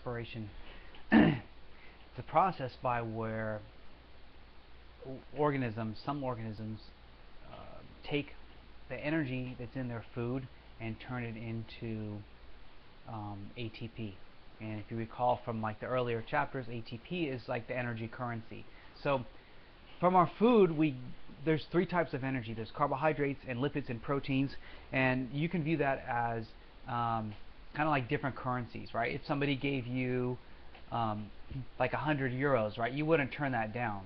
respiration. It's a process by where some organisms, take the energy that's in their food and turn it into ATP. And if you recall from like the earlier chapters, ATP is like the energy currency. So from our food, there's three types of energy. There's carbohydrates and lipids and proteins, and you can view that as kind of like different currencies, right? If somebody gave you like 100 euros, right, you wouldn't turn that down.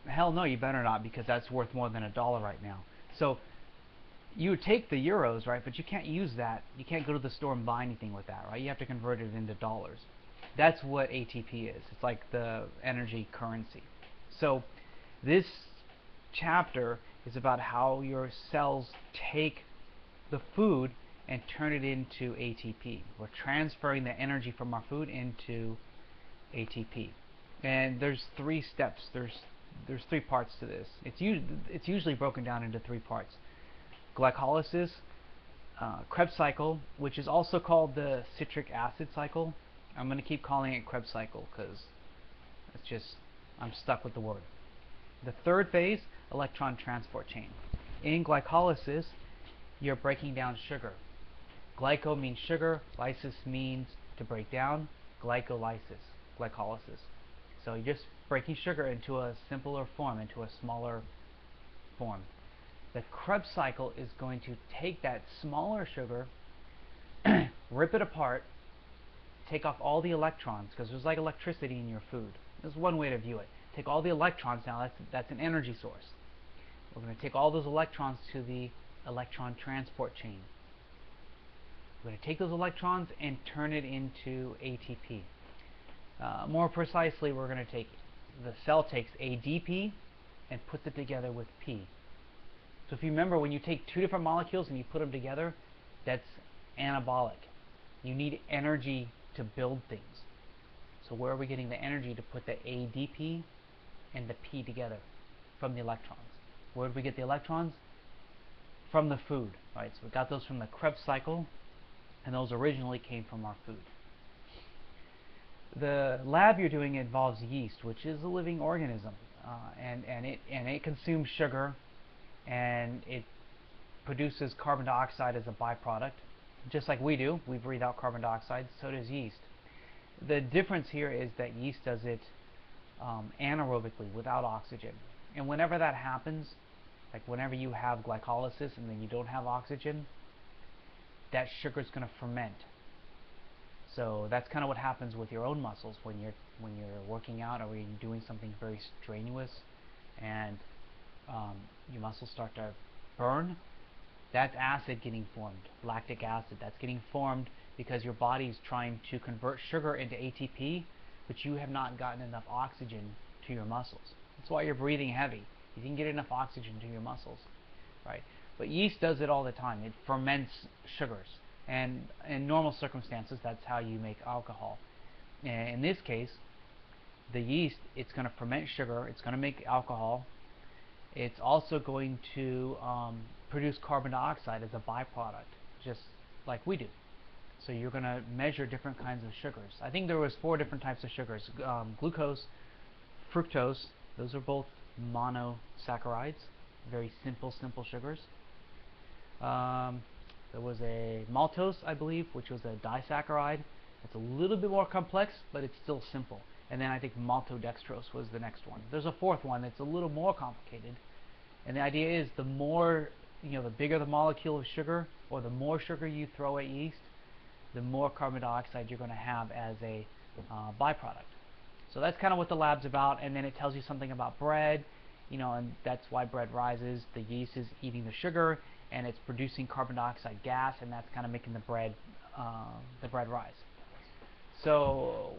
Hell no, you better not, because that's worth more than $1 right now. So you would take the euros, right, but you can't use that. You can't go to the store and buy anything with that, right? You have to convert it into dollars. That's what ATP is. It's like the energy currency. So this chapter is about how your cells take the food and turn it into ATP. We're transferring the energy from our food into ATP. And there's three steps. There's three parts to this. It's usually broken down into three parts. Glycolysis, Krebs cycle, which is also called the citric acid cycle. I'm going to keep calling it Krebs cycle because it's just, I'm stuck with the word. The third phase, electron transport chain. In glycolysis, you're breaking down sugar. Glyco means sugar, lysis means to break down, glycolysis, glycolysis. So you're just breaking sugar into a simpler form, into a smaller form. The Krebs cycle is going to take that smaller sugar, rip it apart, take off all the electrons, because there's like electricity in your food. There's one way to view it. Take all the electrons now, that's an energy source. We're going to take all those electrons to the electron transport chain. We're going to take those electrons and turn it into ATP. More precisely, we're going to take, the cell takes ADP and puts it together with P. So if you remember, when you take two different molecules and you put them together, that's anabolic. You need energy to build things. So where are we getting the energy to put the ADP and the P together? From the electrons. Where did we get the electrons? From the food, right? So we got those from the Krebs cycle, and those originally came from our food. The lab you're doing involves yeast, which is a living organism, and it consumes sugar, and it produces carbon dioxide as a byproduct, just like we do. We breathe out carbon dioxide, so does yeast. The difference here is that yeast does it anaerobically, without oxygen. And whenever that happens, like whenever you have glycolysis and then you don't have oxygen, that sugar is going to ferment. So that's kind of what happens with your own muscles when you're working out or when you're doing something very strenuous, and your muscles start to burn. That's acid getting formed, lactic acid. That's getting formed because your body's trying to convert sugar into ATP, but you have not gotten enough oxygen to your muscles. That's why you're breathing heavy. You didn't get enough oxygen to your muscles, right? But yeast does it all the time. It ferments sugars, and in normal circumstances, that's how you make alcohol. And in this case, the yeast, it's going to ferment sugar. It's going to make alcohol. It's also going to produce carbon dioxide as a byproduct, just like we do. So you're going to measure different kinds of sugars. I think there was 4 different types of sugars. Glucose, fructose, those are both monosaccharides, very simple sugars. There was a maltose, I believe, which was a disaccharide. It's a little bit more complex, but it's still simple. And then I think maltodextrose was the next one. There's a 4th one that's a little more complicated. And the idea is the more, the bigger the molecule of sugar, or the more sugar you throw at yeast, the more carbon dioxide you're going to have as a byproduct. So that's kind of what the lab's about. And then it tells you something about bread, and that's why bread rises. The yeast is eating the sugar, and it's producing carbon dioxide gas, and that's kind of making the bread rise. So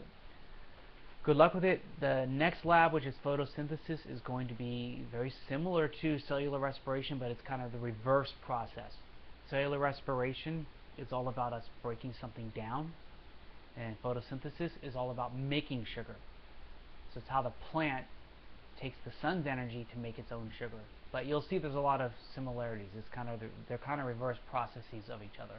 good luck with it. The next lab, which is photosynthesis, is going to be very similar to cellular respiration, but it's kind of the reverse process. Cellular respiration is all about us breaking something down, and photosynthesis is all about making sugar. So it's how the plant takes the sun's energy to make its own sugar. But you'll see there's a lot of similarities. They're kind of reverse processes of each other.